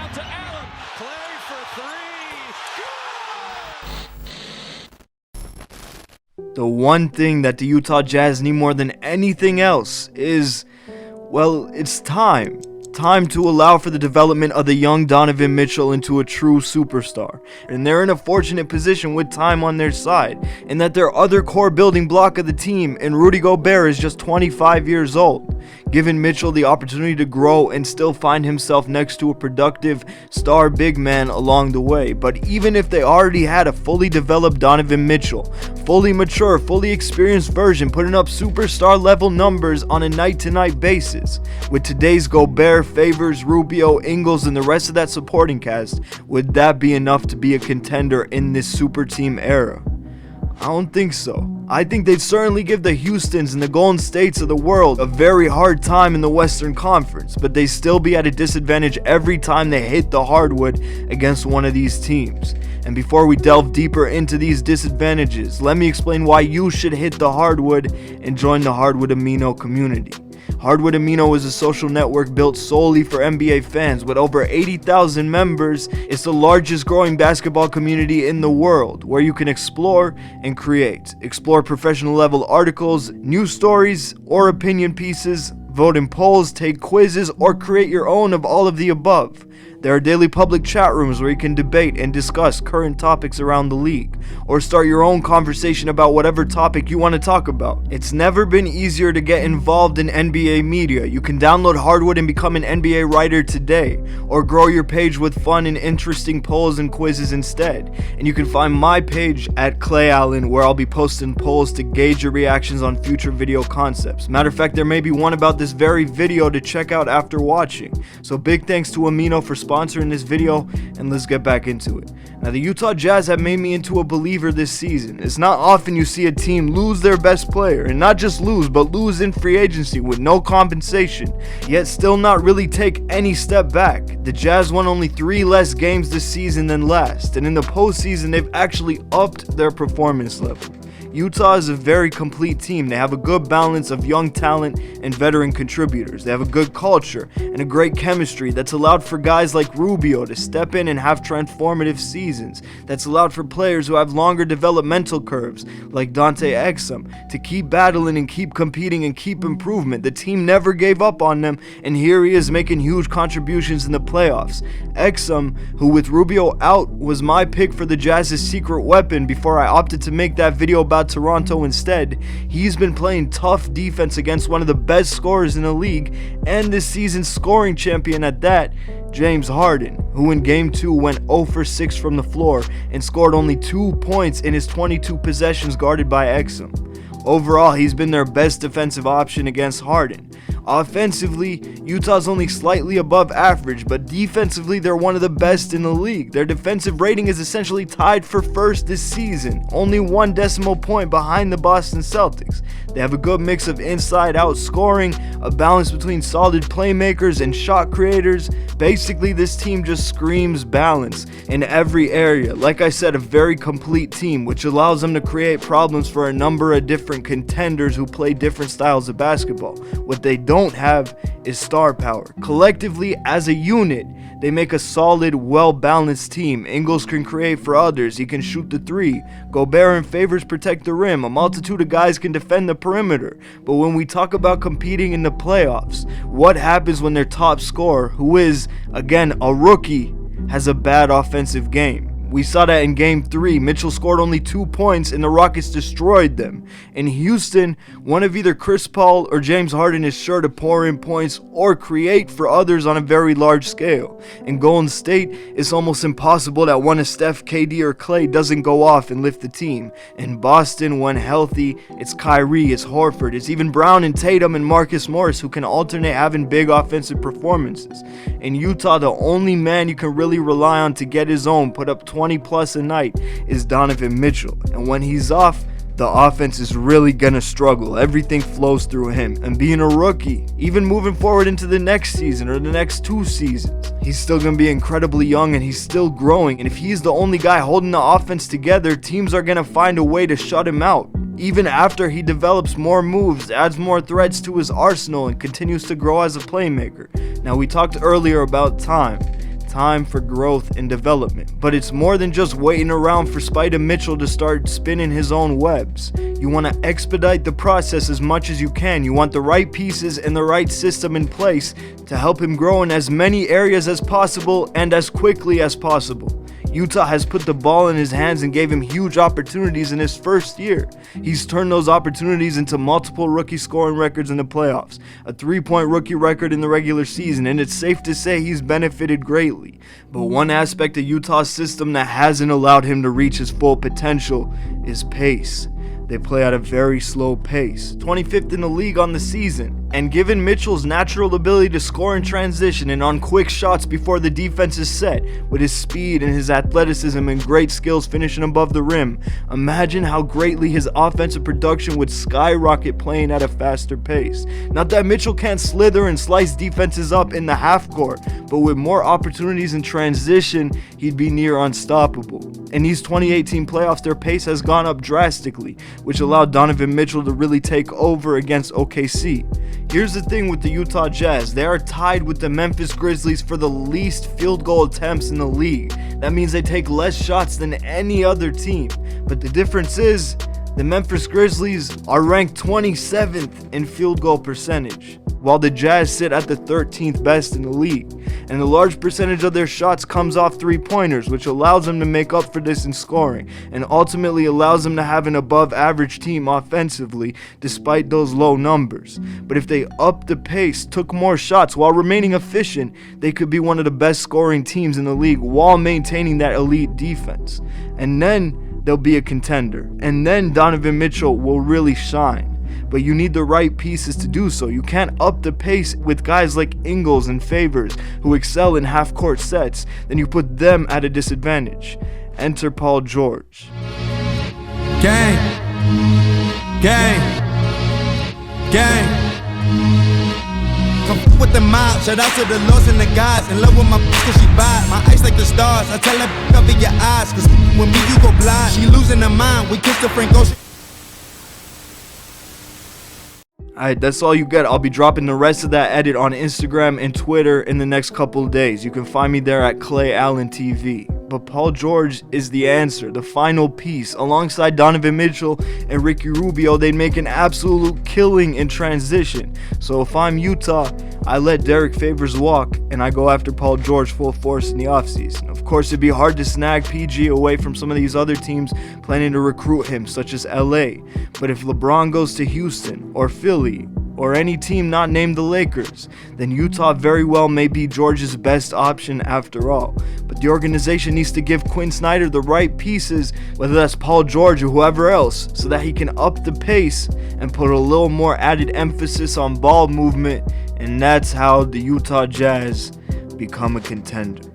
out to Allen. Clay for three. Good! The one thing that the Utah Jazz need more than anything else is, well, it's time. Time to allow for the development of the young Donovan Mitchell into a true superstar. And they're in a fortunate position with time on their side, in that their other core building block of the team, and Rudy Gobert, is just 25 years old, giving Mitchell the opportunity to grow and still find himself next to a productive star big man along the way. But even if they already had a fully developed Donovan Mitchell, fully mature, fully experienced version putting up superstar level numbers on a night-to-night basis, with today's Gobert, Favors, Rubio, Ingles, and the rest of that supporting cast, would that be enough to be a contender in this super team era? I don't think so. I think they'd certainly give the Houstons and the Golden States of the world a very hard time in the Western Conference, but they still be at a disadvantage every time they hit the hardwood against one of these teams. And before we delve deeper into these disadvantages, let me explain why you should hit the hardwood and join the Hardwood Amino community. Hardwood Amino is a social network built solely for NBA fans. With over 80,000 members, it's the largest growing basketball community in the world, where you can explore and create. Explore professional level articles, news stories, or opinion pieces, vote in polls, take quizzes, or create your own of all of the above. There are daily public chat rooms where you can debate and discuss current topics around the league, or start your own conversation about whatever topic you want to talk about. It's never been easier to get involved in NBA media. You can download Hardwood and become an NBA writer today, or grow your page with fun and interesting polls and quizzes instead. And you can find my page at Clay Allen, where I'll be posting polls to gauge your reactions on future video concepts. Matter of fact, there may be one about this very video to check out after watching. So big thanks to Amino for sponsoring this video, and let's get back into it. Now, the Utah Jazz have made me into a believer this season. It's not often you see a team lose their best player, and not just lose, but lose in free agency with no compensation, yet still not really take any step back. The Jazz won only 3 less games this season than last, and in the postseason they've actually upped their performance level. Utah is a very complete team. They have a good balance of young talent and veteran contributors. They have a good culture and a great chemistry that's allowed for guys like Rubio to step in and have transformative seasons. That's allowed for players who have longer developmental curves, like Dante Exum, to keep battling and keep competing and keep improvement. The team never gave up on them, and here he is making huge contributions in the playoffs. Exum, who with Rubio out was my pick for the Jazz's secret weapon before I opted to make that video about Toronto instead, he's been playing tough defense against one of the best scorers in the league, and this season's scoring champion at that, James Harden, who in Game 2 went 0 for 6 from the floor and scored only 2 points in his 22 possessions guarded by Exum. Overall, he's been their best defensive option against Harden. Offensively, Utah's only slightly above average, but defensively they're one of the best in the league. Their defensive rating is essentially tied for first this season, only 1 decimal point behind the Boston Celtics. They have a good mix of inside-out scoring, a balance between solid playmakers and shot creators. Basically, this team just screams balance in every area. Like I said, a very complete team, which allows them to create problems for a number of different contenders who play different styles of basketball. What they don't have is star power. Collectively, as a unit, they make a solid, well-balanced team. Ingles can create for others. He can shoot the 3. Gobert and Favors protect the rim. A multitude of guys can defend the perimeter. But when we talk about competing in the playoffs, what happens when their top scorer, who is, again, a rookie, has a bad offensive game? We saw that in Game 3. Mitchell scored only 2 points and the Rockets destroyed them. In Houston, one of either Chris Paul or James Harden is sure to pour in points or create for others on a very large scale. In Golden State, it's almost impossible that one of Steph, KD, or Clay doesn't go off and lift the team. In Boston, when healthy, it's Kyrie, it's Horford, it's even Brown and Tatum and Marcus Morris who can alternate having big offensive performances. In Utah, the only man you can really rely on to get his own, put up 20 plus a night, is Donovan Mitchell. And when he's off, the offense is really gonna struggle. Everything flows through him. And being a rookie, even moving forward into the next season or the next 2 seasons, he's still gonna be incredibly young and he's still growing. And if he's the only guy holding the offense together, teams are gonna find a way to shut him out. Even after he develops more moves, adds more threats to his arsenal, and continues to grow as a playmaker. Now, we talked earlier about time. time for growth and development. But it's more than just waiting around for Spider Mitchell to start spinning his own webs. You want to expedite the process as much as you can. You want the right pieces and the right system in place to help him grow in as many areas as possible and as quickly as possible. Utah has put the ball in his hands and gave him huge opportunities in his first year. He's turned those opportunities into multiple rookie scoring records in the playoffs, a 3-point rookie record in the regular season, and it's safe to say he's benefited greatly. But one aspect of Utah's system that hasn't allowed him to reach his full potential is pace. They play at a very slow pace, 25th in the league on the season. And given Mitchell's natural ability to score in transition and on quick shots before the defense is set, with his speed and his athleticism and great skills finishing above the rim, imagine how greatly his offensive production would skyrocket playing at a faster pace. Not that Mitchell can't slither and slice defenses up in the half court, but with more opportunities in transition, he'd be near unstoppable. In these 2018 playoffs, their pace has gone up drastically, which allowed Donovan Mitchell to really take over against OKC. Here's the thing with the Utah Jazz, they are tied with the Memphis Grizzlies for the least field goal attempts in the league. That means they take less shots than any other team. But the difference is, the Memphis Grizzlies are ranked 27th in field goal percentage, while the Jazz sit at the 13th best in the league. And a large percentage of their shots comes off three-pointers, which allows them to make up for this in scoring, and ultimately allows them to have an above-average team offensively, despite those low numbers. But if they upped the pace, took more shots while remaining efficient, they could be one of the best scoring teams in the league while maintaining that elite defense. And then they'll be a contender. And then Donovan Mitchell will really shine. But you need the right pieces to do so. You can't up the pace with guys like Ingles and Favors who excel in half-court sets. Then you put them at a disadvantage. Enter Paul George. Gang, gang, gang. Come with the mob. Shout out to the lords and the gods. In love with my cause she vibe. My eyes like the stars. I tell her cover your eyes. Cause when me you go blind. She losing her mind. We kiss the Frank Ocean. Alright, that's all you get. I'll be dropping the rest of that edit on Instagram and Twitter in the next couple of days. You can find me there at Clay Allen TV. But Paul George is the answer, the final piece. Alongside Donovan Mitchell and Ricky Rubio, they'd make an absolute killing in transition. So if I'm Utah, I let Derek Favors walk and I go after Paul George full force in the offseason. Of course, it'd be hard to snag PG away from some of these other teams planning to recruit him, such as LA. But if LeBron goes to Houston or Philly, or any team not named the Lakers, then Utah very well may be George's best option after all. But the organization needs to give Quinn Snyder the right pieces, whether that's Paul George or whoever else, so that he can up the pace and put a little more added emphasis on ball movement, and that's how the Utah Jazz become a contender.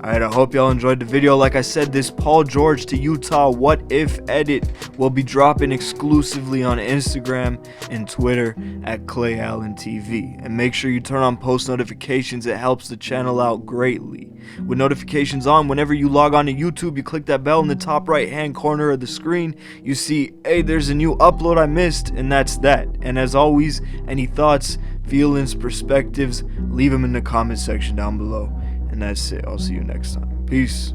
Alright, I hope y'all enjoyed the video. Like I said, this Paul George to Utah what if edit will be dropping exclusively on Instagram and Twitter at Clay Allen TV. And make sure you turn on post notifications, it helps the channel out greatly. With notifications on, whenever you log on to YouTube, you click that bell in the top right hand corner of the screen, you see, hey, there's a new upload I missed, and that's that. And as always, any thoughts, feelings, perspectives, leave them in the comment section down below. And that's it. I'll see you next time. Peace.